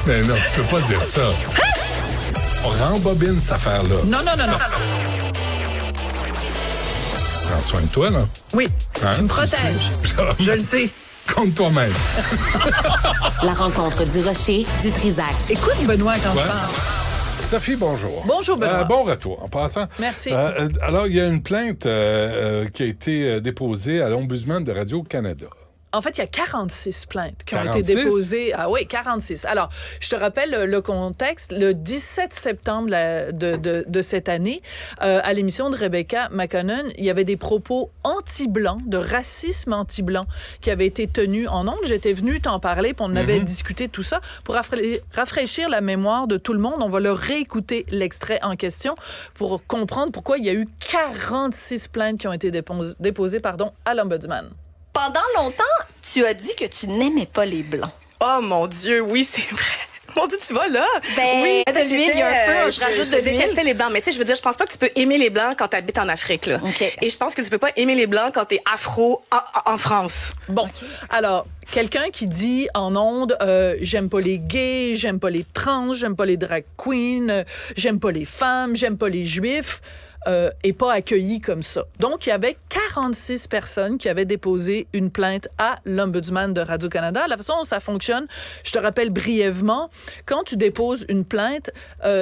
Mais non, tu peux pas dire ça. On rembobine cette affaire-là. Non. Prends soin de toi, là. Oui, Hein, tu me tu protèges. sais. Je le sais. Compte toi-même. La rencontre du Rocher, du Trisac. Écoute, Benoît, quand Ouais. je parle. Sophie, bonjour. Bonjour, Benoît. Bon retour, en passant. Merci. Alors, il y a une plainte qui a été déposée à l'Ombudsman de Radio-Canada. En fait, il y a 46 plaintes qui ont 46? été déposées. Ah oui, 46. Alors, je te rappelle le contexte. Le 17 septembre de cette année, à l'émission de Rebecca McConnell, il y avait des propos anti-blancs, de racisme anti-blanc qui avaient été tenus en ondes. J'étais venue t'en parler, puis on avait discuté de tout ça. Pour rafraîchir la mémoire de tout le monde, on va leur réécouter l'extrait en question pour comprendre pourquoi il y a eu 46 plaintes qui ont été déposées à l'Ombudsman. Pendant longtemps, tu as dit que tu n'aimais pas les Blancs. Oh mon Dieu, oui, c'est vrai. Mon Dieu, tu vas là? Ben, oui, de l'huile, il y a un feu, je rajoute de l'huile. Je détestais les Blancs, mais tu sais, je veux dire, je pense pas que tu peux aimer les Blancs quand tu habites en Afrique, là. Okay. Et je pense que tu peux pas aimer les Blancs quand tu es afro en France. Bon, alors, quelqu'un qui dit en ondes, j'aime pas les gays, j'aime pas les trans, j'aime pas les drag queens, j'aime pas les femmes, j'aime pas les juifs, est pas accueilli comme ça. Donc, il y avait 46 personnes qui avaient déposé une plainte à l'Ombudsman de Radio-Canada. La façon dont ça fonctionne, je te rappelle brièvement, quand tu déposes une plainte,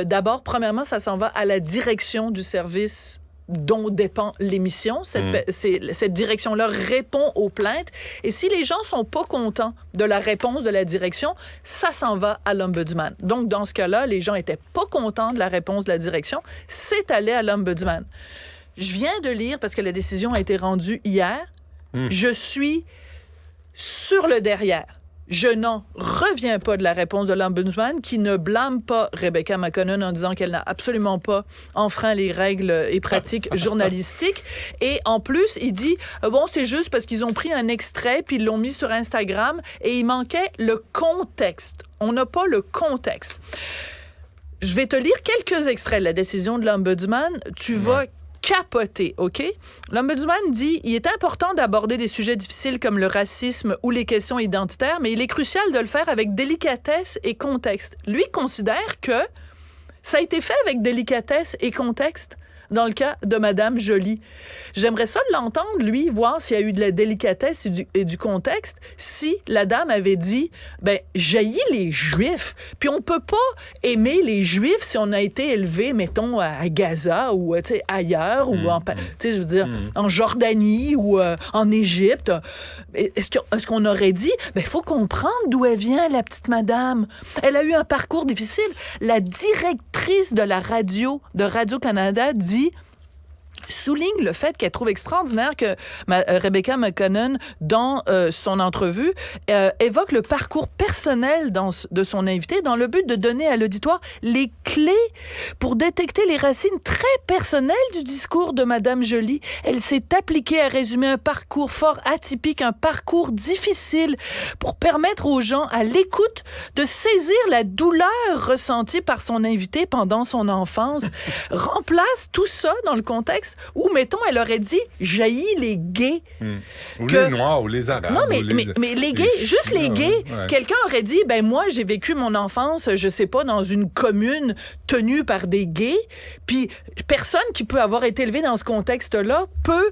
d'abord, premièrement, ça s'en va à la direction du service dont dépend l'émission. Cette direction-là répond aux plaintes. Et si les gens sont pas contents de la réponse de la direction, ça s'en va à l'Ombudsman. Donc, dans ce cas-là, les gens étaient pas contents de la réponse de la direction. C'est allé à l'Ombudsman. Je viens de lire, parce que la décision a été rendue hier, je suis sur le derrière. Je n'en reviens pas de la réponse de l'Ombudsman qui ne blâme pas Rebecca McConnell en disant qu'elle n'a absolument pas enfreint les règles et pratiques journalistiques. Et en plus, il dit, bon, c'est juste parce qu'ils ont pris un extrait puis ils l'ont mis sur Instagram et il manquait le contexte. On n'a pas le contexte. Je vais te lire quelques extraits de la décision de l'Ombudsman. Tu vas capoté, OK? L'Ombudsman dit, il est important d'aborder des sujets difficiles comme le racisme ou les questions identitaires, mais il est crucial de le faire avec délicatesse et contexte. Lui considère que ça a été fait avec délicatesse et contexte dans le cas de Madame Joly. J'aimerais ça l'entendre, lui, voir s'il y a eu de la délicatesse et du contexte, si la dame avait dit, ben, j'haïs les Juifs, puis on peut pas aimer les Juifs si on a été élevé, mettons, à Gaza ou, tu sais, ailleurs, ou en, tu sais, je veux dire, en Jordanie ou en Égypte. Est-ce qu'on aurait dit, ben, il faut comprendre d'où elle vient, la petite madame. Elle a eu un parcours difficile. La directrice de la radio, de Radio-Canada, souligne le fait qu'elle trouve extraordinaire que Rebecca McConnell, dans son entrevue, évoque le parcours personnel de son invité dans le but de donner à l'auditoire les clés pour détecter les racines très personnelles du discours de Madame Joly. Elle s'est appliquée à résumer un parcours fort atypique, un parcours difficile pour permettre aux gens à l'écoute de saisir la douleur ressentie par son invité pendant son enfance. Remplace tout ça dans le contexte où, mettons, elle aurait dit « j'haïs les gays ». Ou les Noirs, ou les Arabes. Non, mais les gays, juste les gays. Ouais. Quelqu'un aurait dit, ben moi, j'ai vécu mon enfance, je sais pas, dans une commune tenue par des gays, puis personne qui peut avoir été élevé dans ce contexte-là peut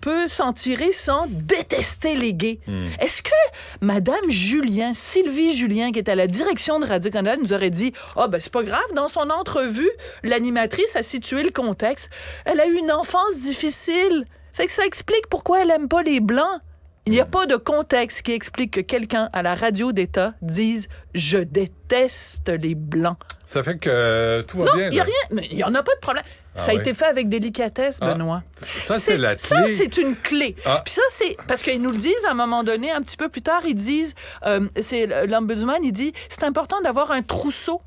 peut s'en tirer sans détester les gays. Est-ce que Madame Julien, Sylvie Julien, qui est à la direction de Radio-Canada, nous aurait dit, ben c'est pas grave, dans son entrevue, l'animatrice a situé le contexte. Elle a eu une enfance difficile. Fait que ça explique pourquoi elle aime pas les Blancs. Il n'y a pas de contexte qui explique que quelqu'un à la radio d'État dise « Je déteste les Blancs ». Ça fait que tout va bien. Non, il n'y a rien. Mais il n'y en a pas de problème. Ça a été fait avec délicatesse, Benoît. Ça, c'est la clé. Ça, c'est une clé. Puis ça, c'est... Parce qu'ils nous le disent à un moment donné, un petit peu plus tard, ils disent... l'Ombudsman, il dit, c'est important d'avoir un trousseau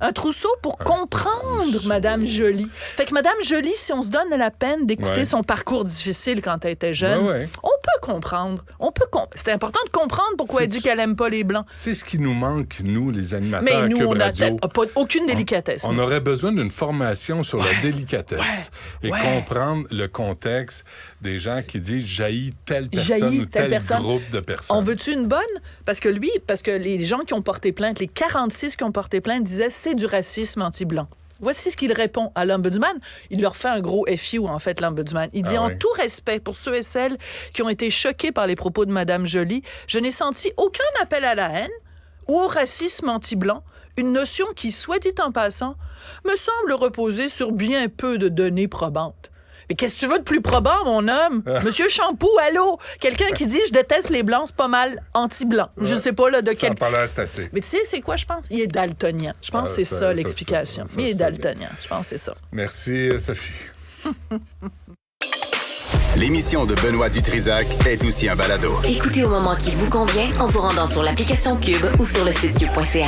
Un trousseau pour comprendre Madame Jolie. Fait que Madame Jolie, si on se donne la peine d'écouter son parcours difficile quand elle était jeune, on peut comprendre. C'est important de comprendre pourquoi elle dit qu'elle aime pas les Blancs. C'est ce qui nous manque, nous, les animateurs Mais nous, à Cube on n'a Radio. pas aucune délicatesse. On aurait besoin d'une formation sur la délicatesse et comprendre le contexte des gens qui disent « j'haïs telle personne ou tel groupe de personnes ». On veut-tu une bonne? Parce que les gens qui ont porté plainte, les 46 qui ont porté plainte disaient « c'est du racisme anti-blanc ». Voici ce qu'il répond à l'Ombudsman. Il leur fait un gros FU, en fait, l'Ombudsman. Il dit, en tout respect pour ceux et celles qui ont été choqués par les propos de Mme Jolie, je n'ai senti aucun appel à la haine ou au racisme anti-blanc, une notion qui, soit dit en passant, me semble reposer sur bien peu de données probantes. Mais qu'est-ce que tu veux de plus probant, mon homme? Monsieur Champoux, allô? Quelqu'un qui dit « je déteste les Blancs », c'est pas mal anti-blanc. Je sais pas là, de quel... Ça n'a pas assez. Mais tu sais, c'est quoi, je pense? Il est daltonien. Je pense que c'est ça l'explication. Il est daltonien. Je pense que c'est ça. Merci, Sophie. L'émission de Benoît Dutrisac est aussi un balado. Écoutez au moment qui vous convient en vous rendant sur l'application Cube ou sur le site cube.ca.